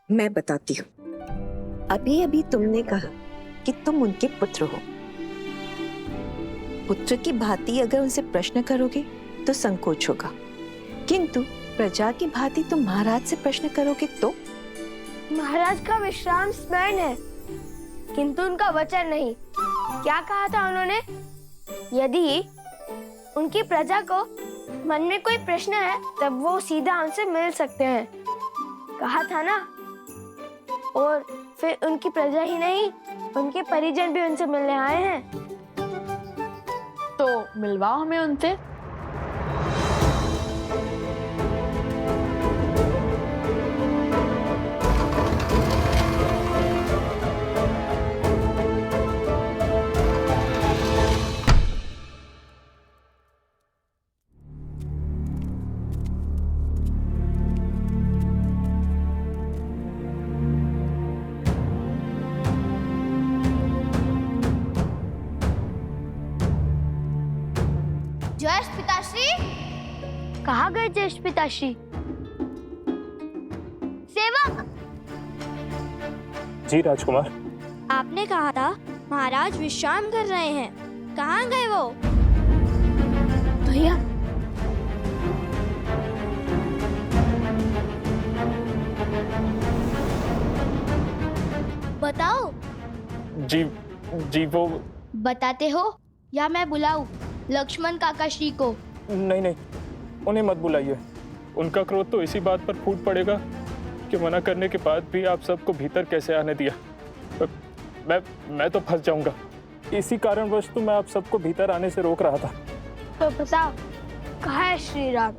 मैं बताती हूँ। अभी अभी तुमने कहा कि तुम उनके पुत्र हो। पुत्र की भांति अगर उनसे प्रश्न करोगे तो संकोच होगा, किंतु प्रजा की भांति तुम महाराज से प्रश्न करोगे तो? महाराज का विश्राम स्मरण है, किंतु उनका वचन नहीं। क्या कहा था उन्होंने? यदि उनकी प्रजा को मन में कोई प्रश्न है तब वो सीधा उनसे मिल सकते हैं, कहा था ना। और फिर उनकी प्रजा ही नहीं, उनके परिजन भी उनसे मिलने आए हैं। तो मिलवाओ हमें उनसे। ज्येष्ठ पिताश्री, कहाँ गए ज्येष्ठ पिताश्री? सेवक! जी राजकुमार। आपने कहा था महाराज विश्राम कर रहे हैं, कहाँ गए वो? भैया, बताओ। जी जी वो बताते हो या मैं बुलाऊं लक्ष्मण काका श्री को? नहीं नहीं, उन्हें मत बुलाइए। उनका क्रोध तो इसी बात पर फूट पड़ेगा कि मना करने के बाद भी आप सबको भीतर कैसे आने दिया। मैं तो फंस जाऊंगा। इसी कारणवश तो मैं आप सबको भीतर आने से रोक रहा था। तो बताओ, कहाँ है श्री राम?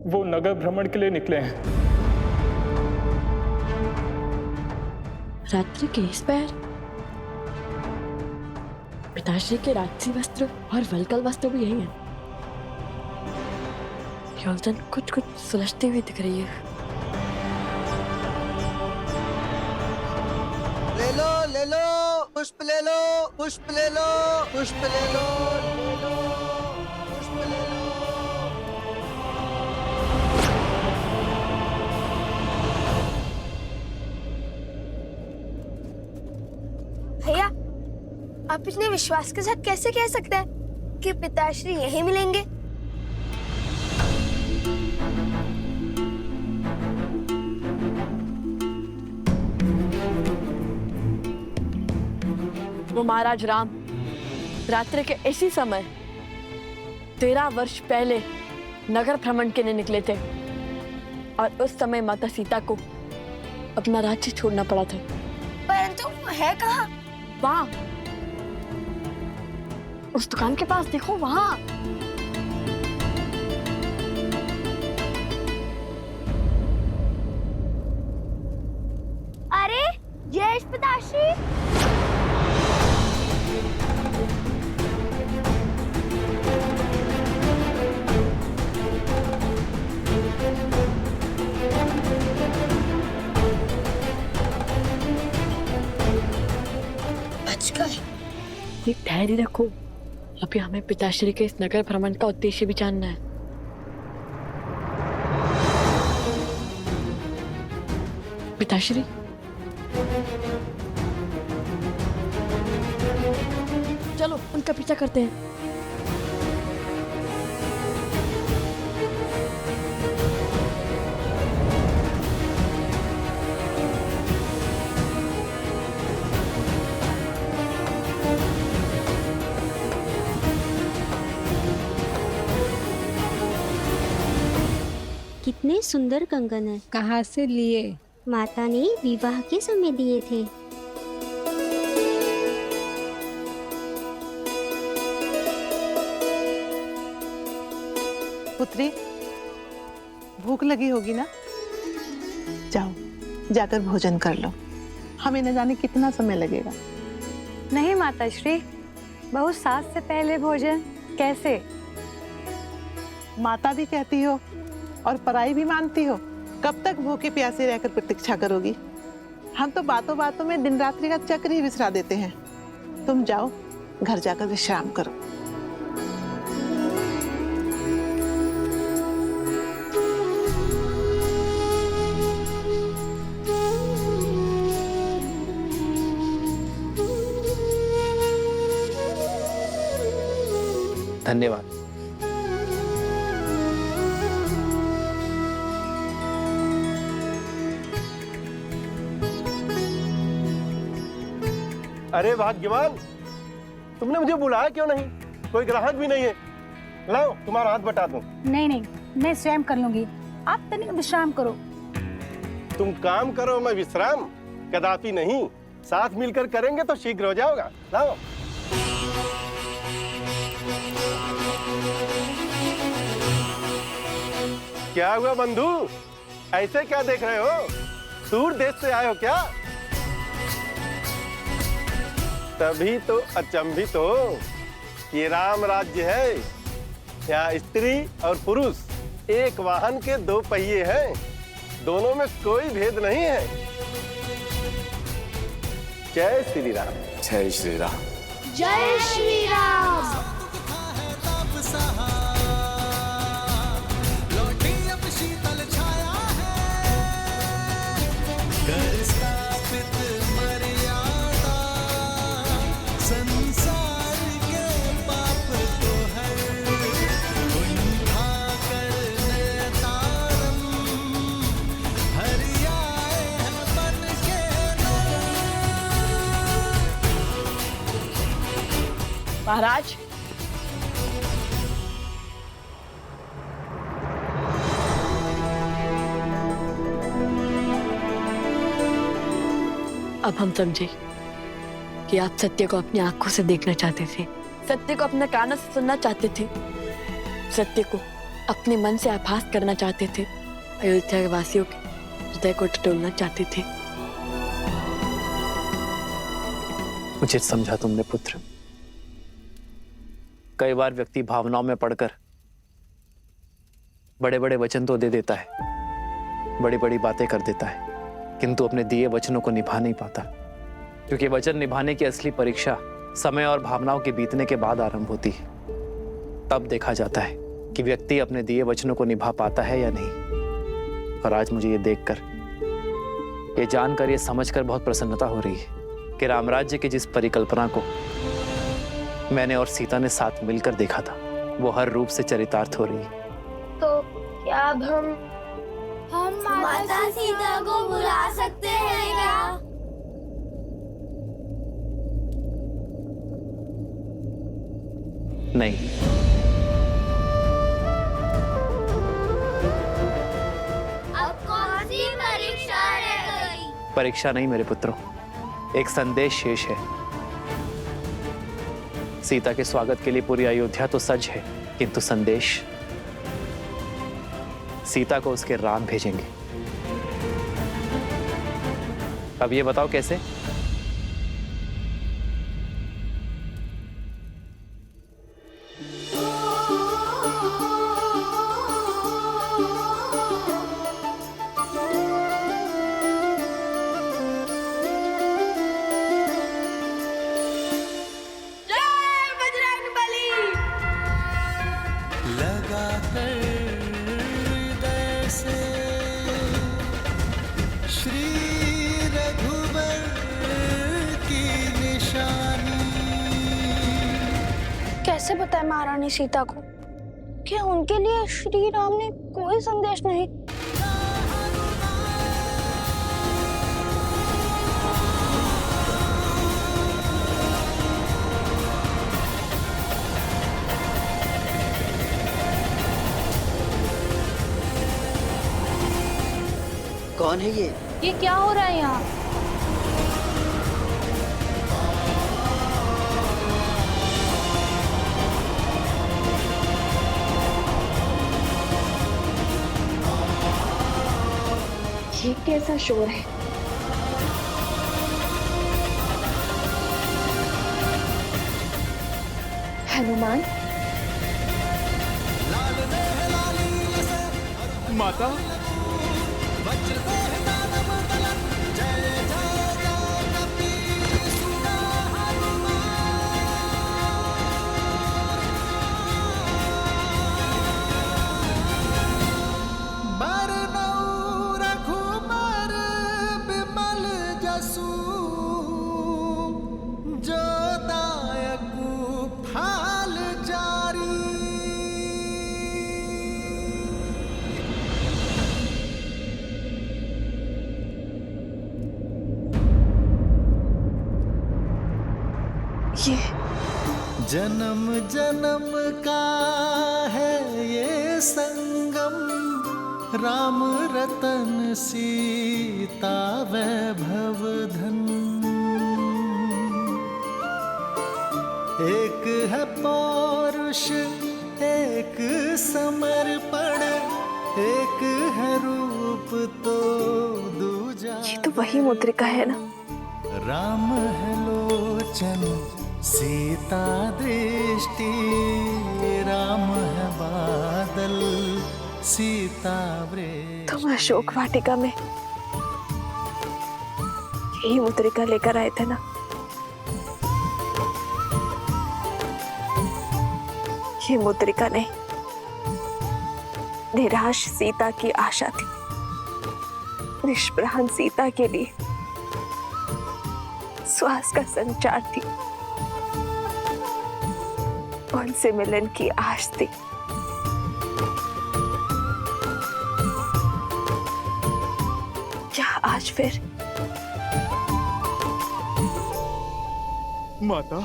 वो नगर भ्रमण के लिए निकले हैं। रात्रि के इस पैर पिताश्री के राजसी वस्त्र और वल्कल वस्त्र भी यही हैं। योजना कुछ कुछ सुलझती हुई दिख रही है। ले लो, पुष्प ले लो, पुष्प ले लो, पुष्प ले लो, पुष्प ले लो। भैया, आप इतने विश्वास के साथ कैसे कह सकते हैं कि पिताश्री यहीं मिलेंगे? वो महाराज राम रात्रि के इसी समय 13 वर्ष पहले नगर भ्रमण के लिए निकले थे और उस समय माता सीता को अपना राज्य छोड़ना पड़ा था। परंतु वो है कहाँ? वहां उस दुकान के पास देखो, वहां। अरे ज्येष्ठ पिताश्री! बच गए। एक धैर्य रखो, अभी हमें पिताश्री के इस नगर भ्रमण का उद्देश्य भी जानना है। पिताश्री, चलो उनका पीछा करते हैं। कितने सुंदर कंगन है। कहाँ से लिए? माता ने विवाह के समय दिए थे। पुत्री, भूख लगी होगी ना? जाओ, जाकर भोजन कर लो। हमें न जाने कितना समय लगेगा। नहीं माताश्री, बहु सास से पहले भोजन कैसे? माता भी कहती हो और पराई भी मानती हो। कब तक भूखे प्यासे रहकर प्रतीक्षा करोगी? हम तो बातों बातों में दिन रात्रि का चक्र ही विसरा देते हैं। तुम जाओ, घर जाकर विश्राम करो। धन्यवाद। अरे भाग्यवान, तुमने मुझे बुलाया क्यों नहीं? कोई ग्राहक भी नहीं है। लाओ तुम्हारा हाथ बटा दूं। नहीं नहीं, मैं स्वयं कर लूंगी, आप तनिक विश्राम करो। तुम काम करो, मैं विश्राम? कदापि नहीं, साथ मिलकर करेंगे तो शीघ्र हो जाओगा। लाओ। क्या हुआ बंधु, ऐसे क्या देख रहे हो? दूर देश से आए हो क्या? तभी तो अचंभित हो। ये राम राज्य है, यहाँ स्त्री और पुरुष एक वाहन के दो पहिए हैं, दोनों में कोई भेद नहीं है। जय श्री राम। जय श्री राम। जय श्री राम। महाराज, अब हम समझे कि आप सत्य को अपनी आंखों से देखना चाहते थे, सत्य को अपने कानों से सुनना चाहते थे, सत्य को अपने मन से आभास करना चाहते थे, अयोध्या के वासियों के हृदय को टटोलना चाहते थे। उचित समझा तुमने पुत्र। कई बार व्यक्ति भावनाओं में पड़कर बड़े बड़े वचन तो दे देता है, बड़ी बड़ी बातें कर देता है, किंतु अपने दिए वचनों को निभा नहीं पाता। क्योंकि वचन निभाने की असली परीक्षा समय और भावनाओं के बीतने के बाद आरंभ होती है। तब देखा जाता है कि व्यक्ति अपने दिए वचनों को निभा पाता है या नहीं। और आज मुझे ये देखकर, ये जानकर, ये समझकर बहुत प्रसन्नता हो रही है कि रामराज्य की जिस परिकल्पना को मैंने और सीता ने साथ मिलकर देखा था, वो हर रूप से चरितार्थ हो रही है। तो क्या अब हम माता सीता को बुला सकते हैं क्या? नहीं, अब कौन सी परीक्षा रह गई? परीक्षा नहीं मेरे पुत्रों, एक संदेश शेष है। सीता के स्वागत के लिए पूरी अयोध्या तो सज है, किंतु संदेश सीता को उसके राम भेजेंगे। अब ये बताओ कैसे? कैसे बताए महारानी सीता को कि उनके लिए श्री राम ने कोई संदेश नहीं? कौन है ये क्या हो रहा है यहाँ? ये कैसा शोर है? हनुमान, माता, जो दायकु फाल जारी ये जन्म जन्म का है ये संगम, राम रतन सीता वैभव धन। एक है पौरुष एक समर्पण, एक है रूप तो दूजा। ये तो वही मुद्रिका है ना? राम है लोचन सीता दृष्टि, राम है बादल सीता वृष्टि। तुम अशोक वाटिका में यही मुद्रिका लेकर आए थे ना? ये मुद्रिका नहीं, निराश सीता की आशा थी, निष्प्राण सीता के लिए श्वास का संचार थी, उनसे मिलन की आश थी। क्या आज फिर? माता,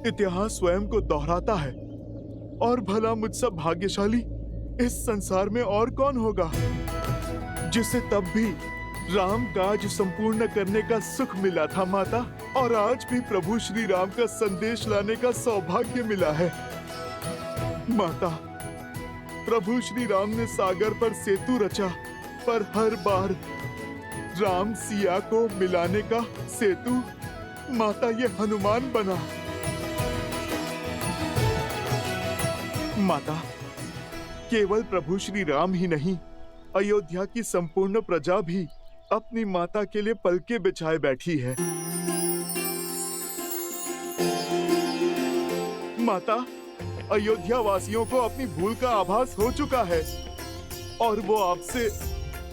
इतिहास स्वयं को दोहराता है, और भला मुझसे भाग्यशाली इस संसार में और कौन होगा जिसे तब भी राम काज संपूर्ण करने का सुख मिला था माता, और आज भी प्रभु श्री राम का संदेश लाने का सौभाग्य मिला है। माता, प्रभु श्री राम ने सागर पर सेतु रचा, पर हर बार राम सिया को मिलाने का सेतु माता ये हनुमान बना। माता, केवल प्रभु श्री राम ही नहीं, अयोध्या की संपूर्ण प्रजा भी अपनी माता के लिए पलके बिछाए बैठी है। माता, अयोध्या वासियों को अपनी भूल का आभास हो चुका है और वो आपसे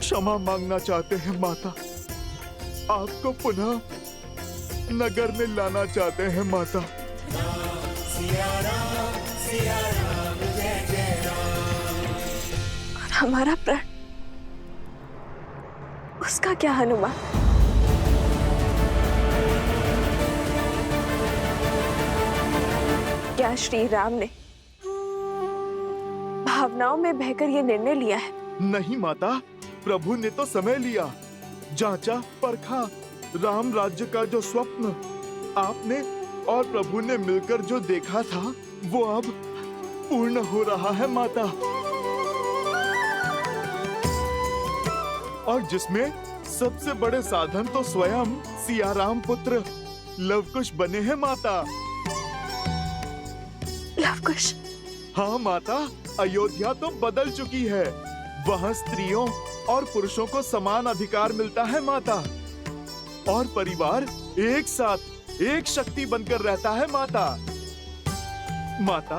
क्षमा मांगना चाहते हैं। माता, आपको पुनः नगर में लाना चाहते हैं। माता, और हमारा प्रण, उसका क्या हनुमान? क्या श्री राम ने भावनाओं में बहकर ये निर्णय लिया है? नहीं माता, प्रभु ने तो समय लिया, जांचा परखा। राम राज्य का जो स्वप्न आपने और प्रभु ने मिलकर जो देखा था, वो अब पूर्ण हो रहा है माता, और जिसमें सबसे बड़े साधन तो स्वयं सिया राम पुत्र लवकुश बने हैं माता। लवकुश? हाँ माता, अयोध्या तो बदल चुकी है। वहाँ स्त्रियों और पुरुषों को समान अधिकार मिलता है माता, और परिवार एक साथ एक शक्ति बनकर रहता है माता। माता,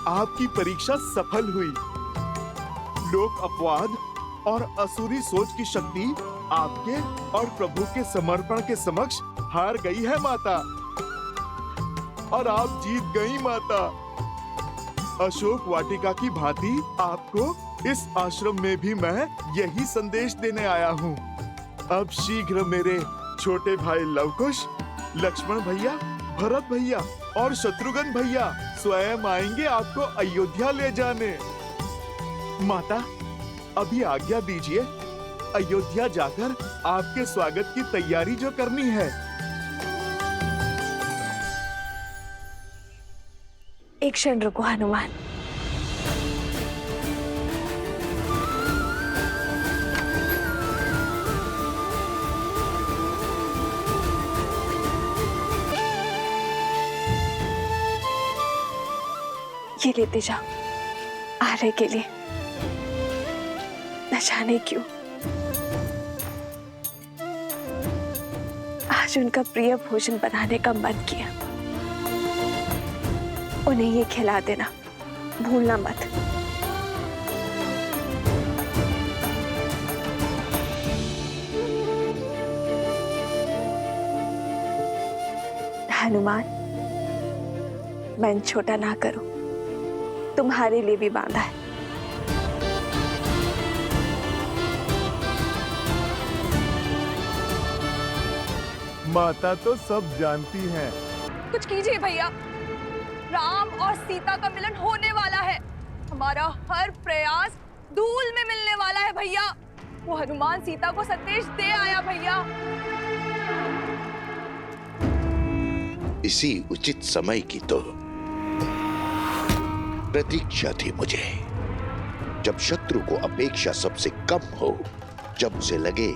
आपकी परीक्षा सफल हुई। लोक अपवाद और असुरी सोच की शक्ति आपके और प्रभु के समर्पण के समक्ष हार गई है माता, और आप जीत गई माता। अशोक वाटिका की भांति आपको इस आश्रम में भी मैं यही संदेश देने आया हूँ। अब शीघ्र मेरे छोटे भाई लवकुश, लक्ष्मण भैया, भरत भैया और शत्रुघ्न भैया स्वयं आएंगे आपको अयोध्या ले जाने। माता, अभी आज्ञा दीजिए, अयोध्या जाकर आपके स्वागत की तैयारी जो करनी है। एक क्षण रुको हनुमान। ये लेते जाओ आर्य के लिए। न जाने क्यों आज उनका प्रिय भोजन बनाने का मन किया। उन्हें ये खिला देना, भूलना मत। हनुमान, मन छोटा ना करो, तुम्हारे लिए भी बांधा है। माता तो सब जानती हैं, कुछ कीजिए भैया। राम और सीता का मिलन होने वाला है। हमारा हर प्रयास धूल में मिलने वाला है भैया। वो हनुमान सीता को संदेश दे आया भैया। इसी उचित समय की तो प्रतीक्षा थी मुझे, जब शत्रु को अपेक्षा सबसे कम हो, जब उसे लगे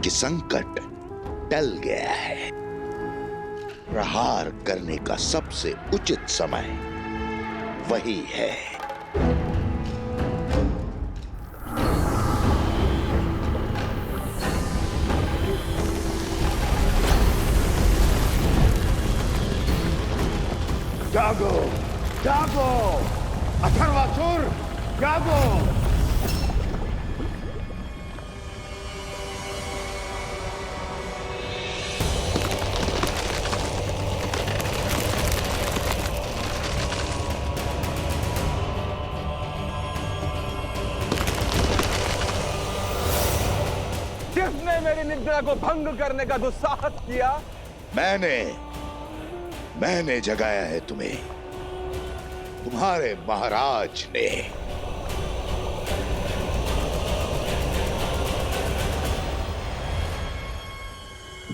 कि संकट टल गया है। प्रहार करने का सबसे उचित समय वही है। जागो, जागो, अथर्वासुर, जागो। किसने मेरी निद्रा को भंग करने का दुस्साहस किया? मैंने जगाया है तुम्हें, तुम्हारे महाराज ने।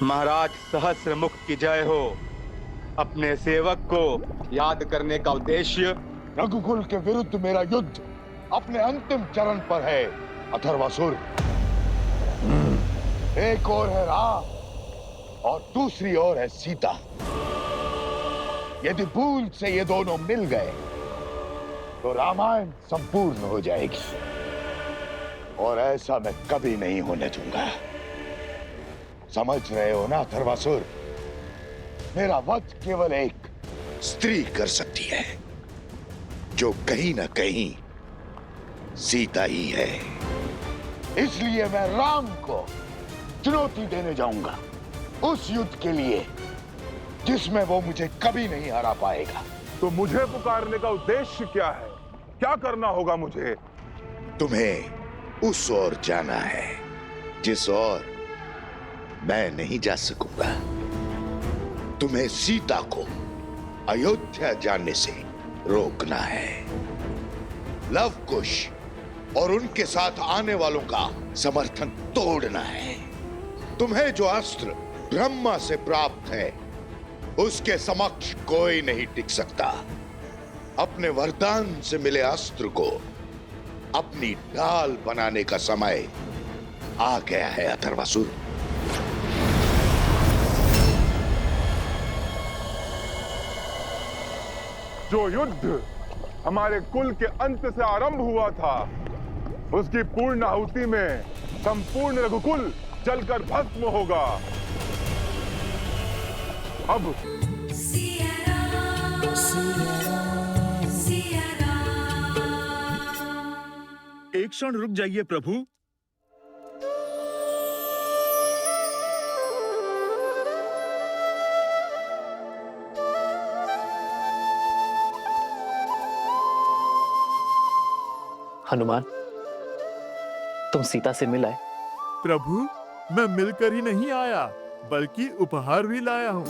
महाराज सहस्त्रमुख की जय हो। अपने सेवक को याद करने का उद्देश्य रघुकुल के विरुद्ध मेरा युद्ध अपने अंतिम चरण पर है अथर्वासुर। एक ओर है राम और दूसरी ओर है सीता। यदि भूल से ये दोनों मिल गए तो रामायण संपूर्ण हो जाएगी, और ऐसा मैं कभी नहीं होने दूंगा। समझ रहे हो ना अथर्वासुर? मेरा वध केवल एक स्त्री कर सकती है, जो कहीं ना कहीं सीता ही है। इसलिए मैं राम को चुनौती देने जाऊंगा, उस युद्ध के लिए जिसमें वो मुझे कभी नहीं हरा पाएगा। तो मुझे पुकारने का उद्देश्य क्या है? क्या करना होगा मुझे? तुम्हें उस ओर जाना है जिस ओर मैं नहीं जा सकूंगा। तुम्हें सीता को अयोध्या जाने से रोकना है। लव कुश और उनके साथ आने वालों का समर्थन तोड़ना है। तुम्हें जो अस्त्र ब्रह्मा से प्राप्त है, उसके समक्ष कोई नहीं टिक सकता। अपने वरदान से मिले अस्त्र को अपनी ढाल बनाने का समय आ गया है अथर्वासुर। जो युद्ध हमारे कुल के अंत से आरंभ हुआ था, उसकी पूर्ण आहुति में संपूर्ण रघुकुल जलकर भस्म होगा। अब एक क्षण रुक जाइए प्रभु। हनुमान, तुम सीता से मिल आए? प्रभु, मैं मिलकर ही नहीं आया, बल्कि उपहार भी लाया हूँ।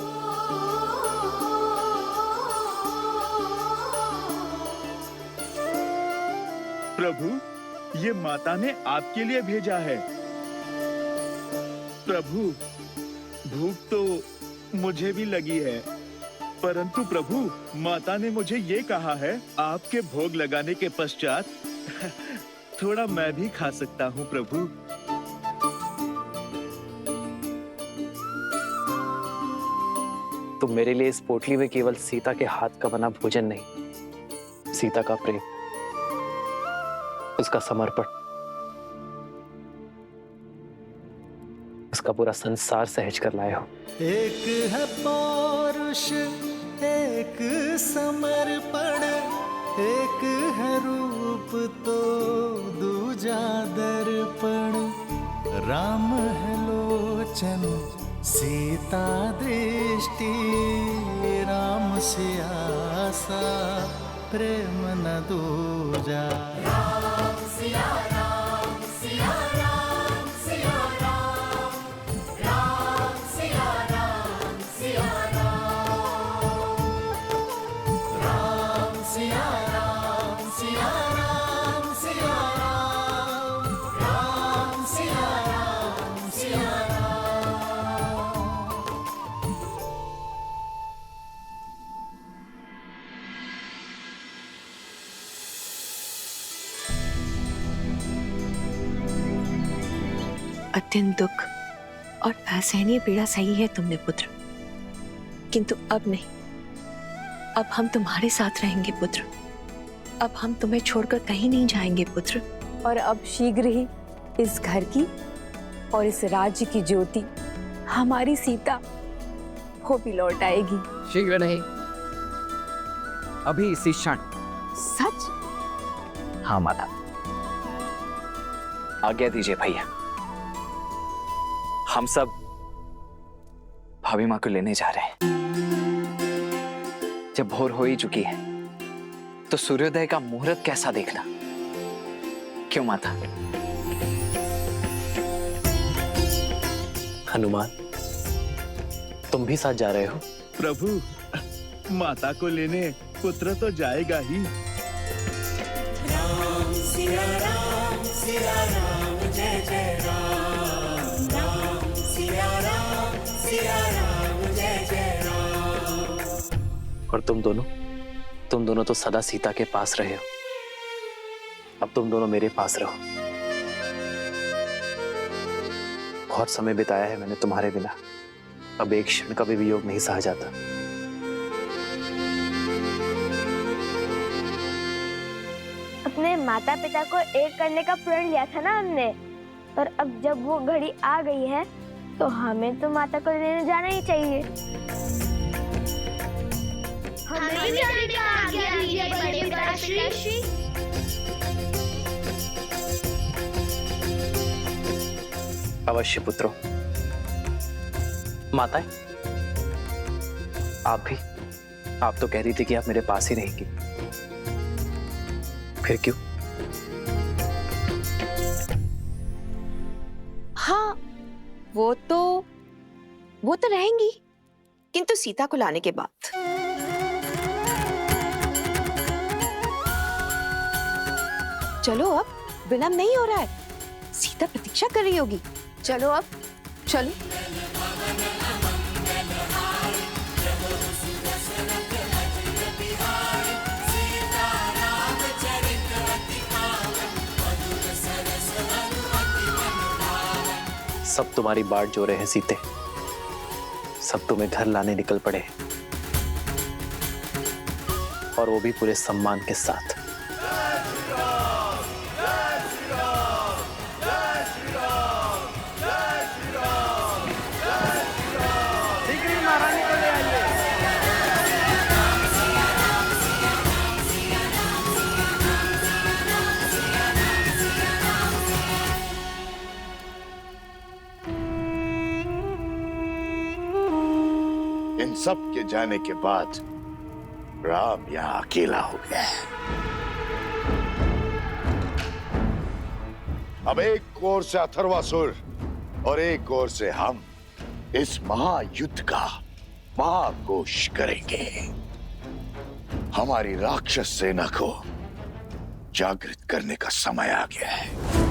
प्रभु, ये माता ने आपके लिए भेजा है। प्रभु, भूख तो मुझे भी लगी है, परंतु प्रभु, माता ने मुझे ये कहा है, आपके भोग लगाने के पश्चात थोड़ा मैं भी खा सकता हूँ प्रभु। तुम मेरे लिए इस पोटली में केवल सीता के हाथ का बना भोजन नहीं, सीता का प्रेम, उसका समर्पण, उसका पूरा संसार सहज कर लाए हो। एक है पौरुष, एक समर्पण, एक है रूप तो दूजा दर्पण। राम है लोचन, सीता दृष्टि, राम से आसा प्रेम न दूजा। राम सिया राम, सिया राम, सिया राम, राम सिया राम, सिया राम। दिन दुख और असहनीय पीड़ा सही है तुमने पुत्र, किंतु अब नहीं। अब हम तुम्हारे साथ रहेंगे पुत्र। अब हम तुम्हें छोड़कर कहीं नहीं जाएंगे पुत्र। और अब शीघ्र ही इस घर की और इस राज्य की ज्योति हमारी सीता वो भी लौट आएगी। शीघ्र नहीं, अभी इसी क्षण। सच? हाँ माता, आज्ञा दीजिए भैया, हम सब भाभी माँ को लेने जा रहे हैं। जब भोर हो ही चुकी है तो सूर्योदय का मुहूर्त कैसा देखना, क्यों माता? हनुमान, तुम भी साथ जा रहे हो? प्रभु, माता को लेने पुत्र तो जाएगा ही। राम सिया राम जय जय राम, राम सिया राम जय जय राम। और तुम दोनों तो सदा सीता के पास रहे हो, अब तुम दोनों मेरे पास रहो। बहुत समय बिताया है मैंने तुम्हारे बिना, अब एक क्षण का भी वियोग नहीं सहा जाता। अपने माता पिता को एक करने का प्रण लिया था ना हमने, और अब जब वो घड़ी आ गई है तो हमें तो माता को लेने जाना ही चाहिए। हमें भी जाने की आज्ञा दीजिए बड़े पिताश्री। अवश्य पुत्रों। माताएं, आप तो कह रही थी कि आप मेरे पास ही रहेंगी, फिर क्यों? हाँ, वो तो रहेंगी, किंतु सीता को लाने के बाद। चलो अब, विलंब नहीं हो रहा है, सीता प्रतीक्षा कर रही होगी। चलो अब, चलो। सब तुम्हारी बाट जो रहे हैं सीते, सब तुम्हें घर लाने निकल पड़े, और वो भी पूरे सम्मान के साथ। इन सब के जाने के बाद राम यहाँ अकेला हो गया है। अब एक ओर से अथर्वासुर और एक ओर से हम इस महायुद्ध का महाघोष करेंगे। हमारी राक्षस सेना को जागृत करने का समय आ गया है।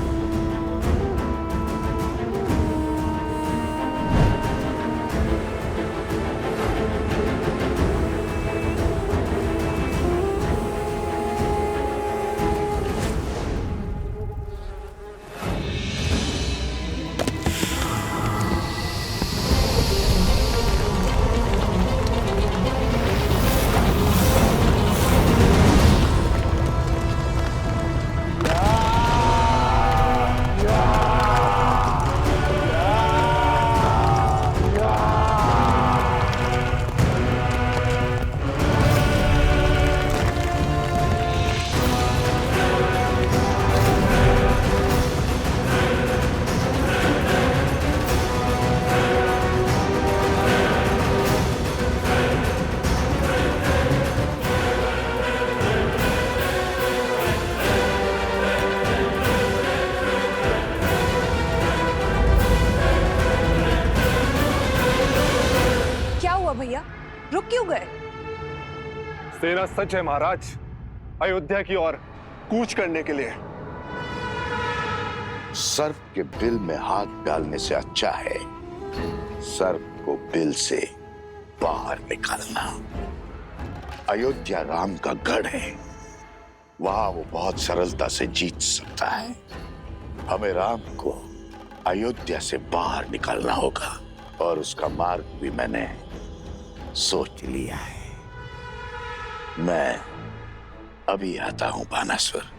भैया, रुक क्यों गए? तेरा सच है महाराज, अयोध्या की ओर कूच करने के लिए। सर्प के बिल में हाथ डालने से अच्छा है सर्प को बिल से बाहर निकालना। अयोध्या राम का गढ़ है, वहां वो बहुत सरलता से जीत सकता है। हमें राम को अयोध्या से बाहर निकालना होगा और उसका मार्ग भी मैंने सोच लिया है। मैं अभी आता हूं बानासुर।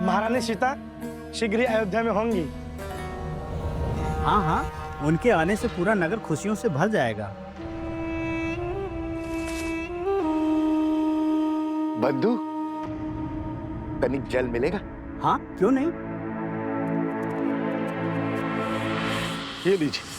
महारानी सीता शीघ्र ही अयोध्या में होंगी। हाँ हाँ, उनके आने से पूरा नगर खुशियों से भर जाएगा। बंधु, तनिक जल मिलेगा? हाँ, क्यों नहीं। ये लीजिए।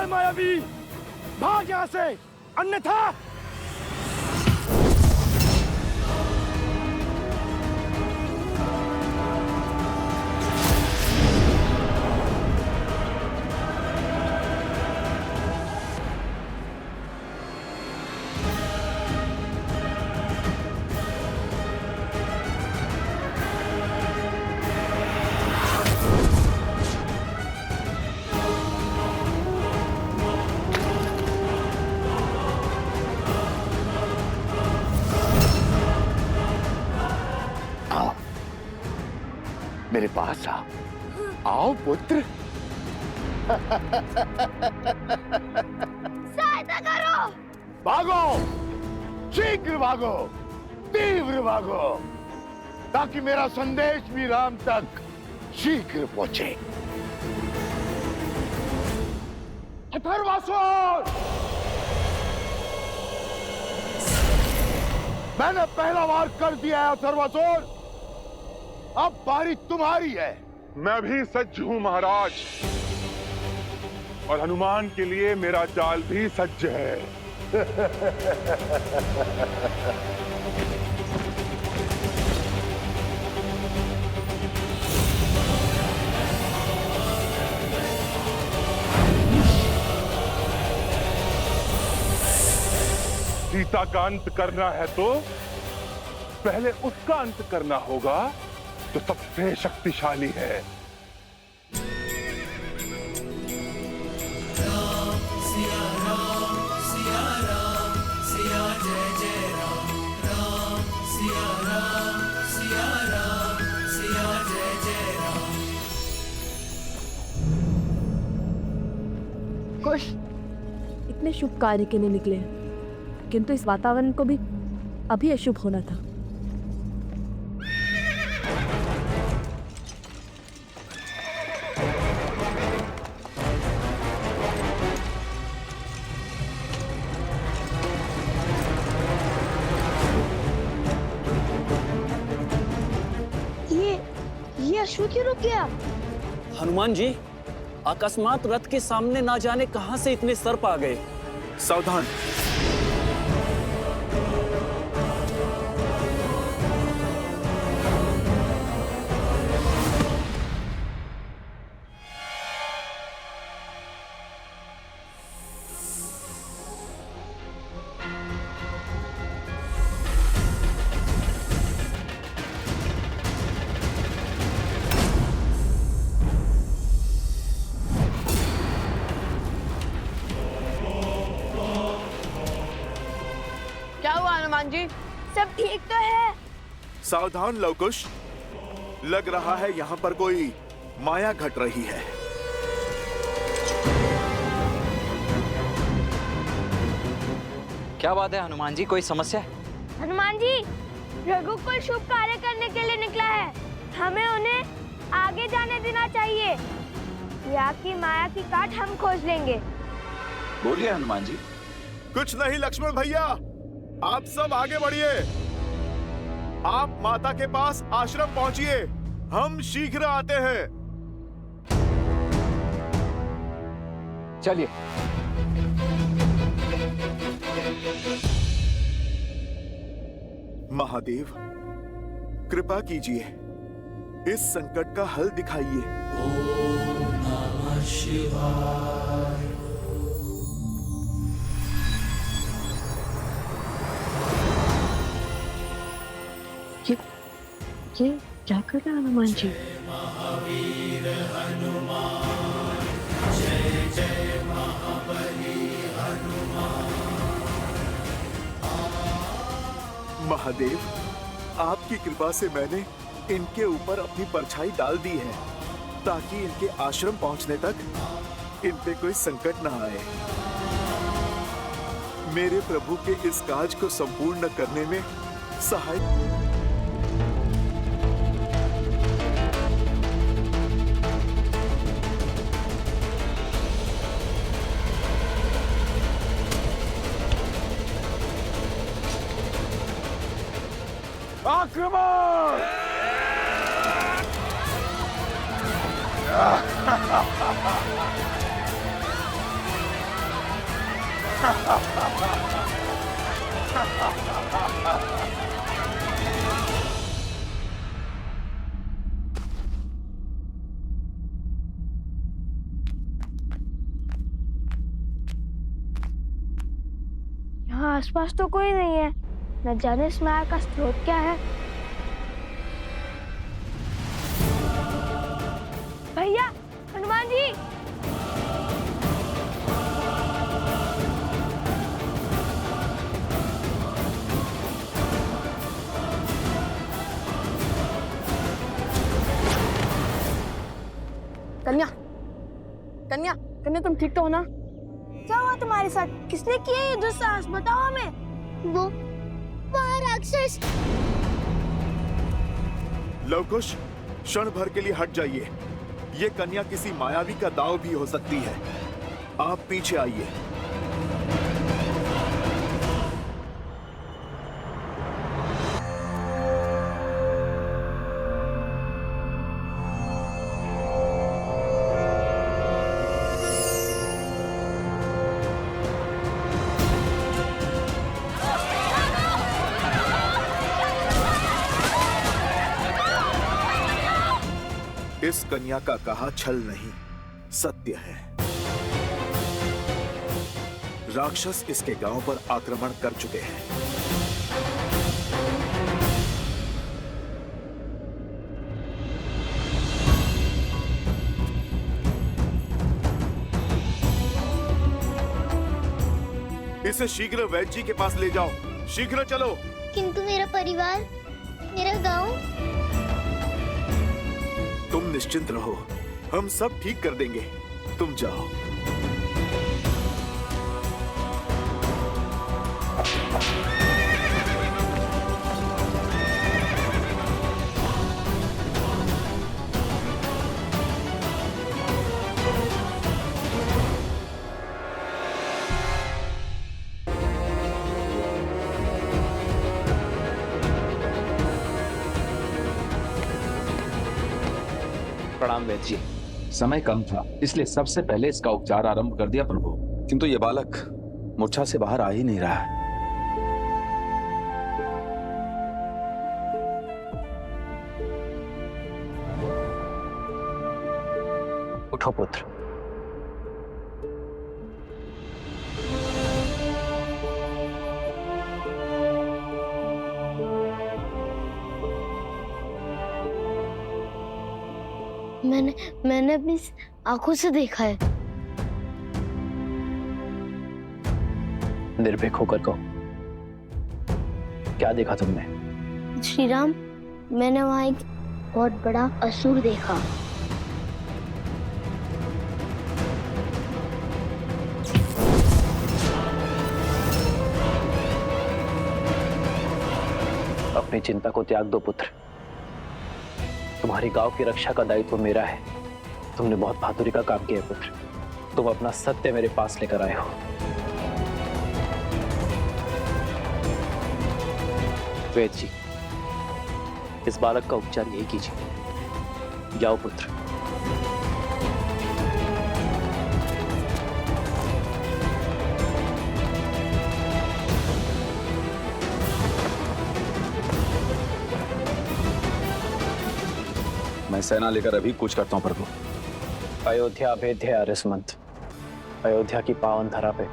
मायावी, भाग यहाँ से, अन्यथा। मेरे पास आओ, आओ पुत्र। सहायता करो। भागो, शीघ्र भागो, तीव्र भागो, ताकि मेरा संदेश भी राम तक शीघ्र पहुंचे। अथर्वासुर, मैंने पहला वार कर दिया है अथर्वासुर, अब बारी तुम्हारी है। मैं भी सज्ज हूं महाराज, और हनुमान के लिए मेरा जाल भी सज्ज है। सीता का अंत करना है तो पहले उसका अंत करना होगा जो सबसे शक्तिशाली है। कुश इतने शुभ कार्य के लिए निकले, किंतु इस वातावरण को भी अभी अशुभ होना था। ये अश्व क्यों रुक गया? हनुमान जी, अकस्मात रथ के सामने ना जाने कहां से इतने सर्प आ गए। सावधान। क्या हुआ हनुमान जी? सब ठीक तो है? सावधान लवकुश, लग रहा है यहाँ पर कोई माया घट रही है। क्या बात है हनुमान जी, कोई समस्या है? हनुमान जी, रघुकुल शुभ कार्य करने के लिए निकला है, हमें उन्हें आगे जाने देना चाहिए, या की माया की काट हम खोज लेंगे। बोलिए हनुमान जी। कुछ नहीं लक्ष्मण भैया, आप सब आगे बढ़िए। आप माता के पास आश्रम पहुंचिए, हम शीघ्र आते हैं। चलिए। महादेव, कृपा कीजिए, इस संकट का हल दिखाइए। ओम नमः शिवाय। ये क्या कर रहा है हनुमान जी? महावीर हनुमान, जय जय महाबली हनुमान। महादेव, आपकी कृपा से मैंने इनके ऊपर अपनी परछाई डाल दी है, ताकि इनके आश्रम पहुंचने तक इन पे कोई संकट न आए। मेरे प्रभु के इस काज को संपूर्ण करने में सहाय। आक्रमण! यहाँ आसपास तो कोई नहीं है, न जाने इस माया का स्रोत क्या है। भैया, हनुमान जी! कन्या, कन्या, कन्या, तुम ठीक तो हो ना? क्या हुआ तुम्हारे साथ? किसने किया ये दुस्साहस? बताओ हमें। वो राक्षस। लवकुश, क्षण भर के लिए हट जाइए। ये कन्या किसी मायावी का दाव भी हो सकती है। आप पीछे आइए। इस कन्या का कहा छल नहीं, सत्य है। राक्षस इसके गांव पर आक्रमण कर चुके हैं। इसे शीघ्र वैद्य जी के पास ले जाओ। शीघ्र चलो। किंतु मेरा परिवार, मेरा गांव। तुम निश्चिंत रहो, हम सब ठीक कर देंगे। तुम जाओ। प्रणाम वैद्य जी। समय कम था, इसलिए सबसे पहले इसका उपचार आरंभ कर दिया प्रभु। किंतु ये बालक मूर्छा से बाहर आ ही नहीं रहा है। उठो पुत्र। मैंने अपनी आंखों से देखा है। निर्भीक होकर कहो, क्या देखा तुमने? श्री राम, मैंने वहां एक बहुत बड़ा असुर देखा। अपनी चिंता को त्याग दो पुत्र। तुम्हारी गांव की रक्षा का दायित्व मेरा है। तुमने बहुत बहादुरी का काम किया पुत्र। तुम अपना सत्य मेरे पास लेकर आए हो। वेद जी, इस बालक का उपचार यही कीजिए। जाओ पुत्र। मैं सेना लेकर अभी कूच करता हूँ प्रभु। अयोध्या भेद्य आर्यसमंत, अयोध्या की पावन धरा पे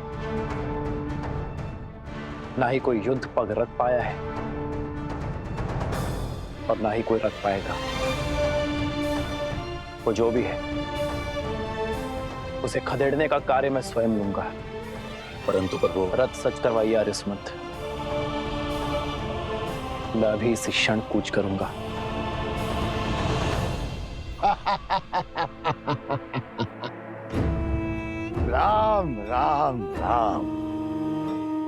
ना ही कोई युद्ध पग रख पाया है और ना ही कोई रख पाएगा। वो जो भी है उसे खदेड़ने का कार्य मैं स्वयं लूंगा। परंतु प्रभु, रथ सच करवाइए आर्यसमंत। मैं अभी इस क्षण कूच करूंगा। राम राम राम,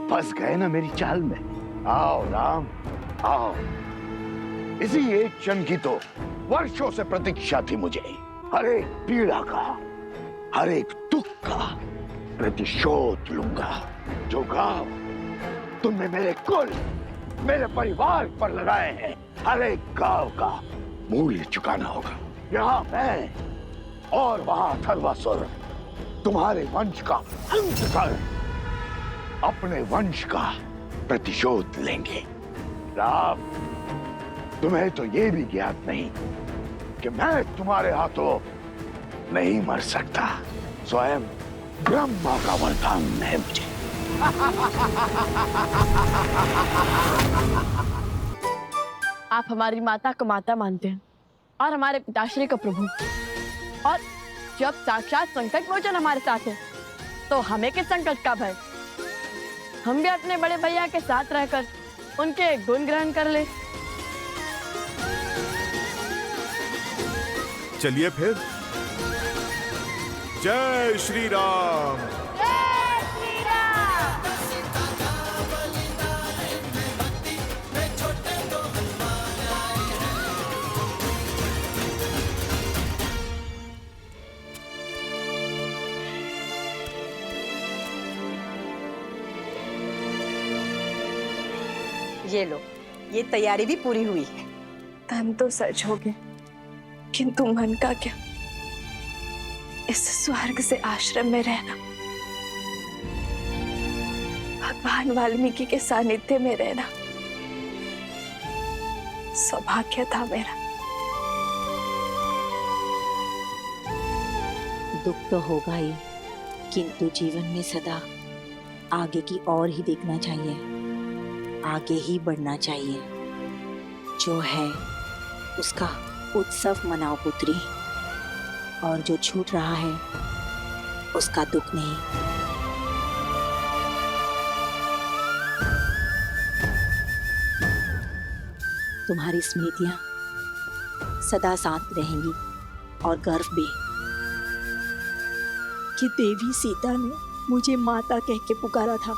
फंस गए ना मेरी चाल में। आओ राम आओ। इसी एक क्षण की तो वर्षों से प्रतीक्षा थी मुझे। हर एक पीड़ा का, हर एक दुख का प्रतिशोध लूंगा। जो गांव तुमने मेरे कुल, मेरे परिवार पर लगाए हैं, हर एक गांव का मूल्य चुकाना होगा। यहाँ मैं और वहां अथर्वासुर तुम्हारे वंश का अंत कर अपने वंश का प्रतिशोध लेंगे। राम, तुम्हें तो ये भी ज्ञात नहीं कि मैं तुम्हारे हाथों नहीं मर सकता। स्वयं ब्रह्मा का वरदान है मुझे। आप हमारी माता को माता मानते हैं और हमारे पिताश्री को प्रभु, और जब साक्षात संकट मोचन हमारे साथ है तो हमें किस संकट का भय। हम भी अपने बड़े भैया के साथ रहकर उनके गुण ग्रहण कर ले। चलिए फिर। जय श्री राम। ये लो, ये तैयारी भी पूरी हुई है। तन तो सच हो गए, किंतु मन का क्या? इस स्वर्ग से आश्रम में रहना, भगवान वाल्मीकि के सानिध्य में रहना सौभाग्य था मेरा। दुख तो होगा ही, किंतु जीवन में सदा आगे की ओर ही देखना चाहिए, आगे ही बढ़ना चाहिए। जो है उसका उत्सव मनाओ पुत्री, और जो छूट रहा है उसका दुख नहीं। तुम्हारी स्मृतियां सदा साथ रहेंगी, और गर्व भी कि देवी सीता ने मुझे माता कह के पुकारा था।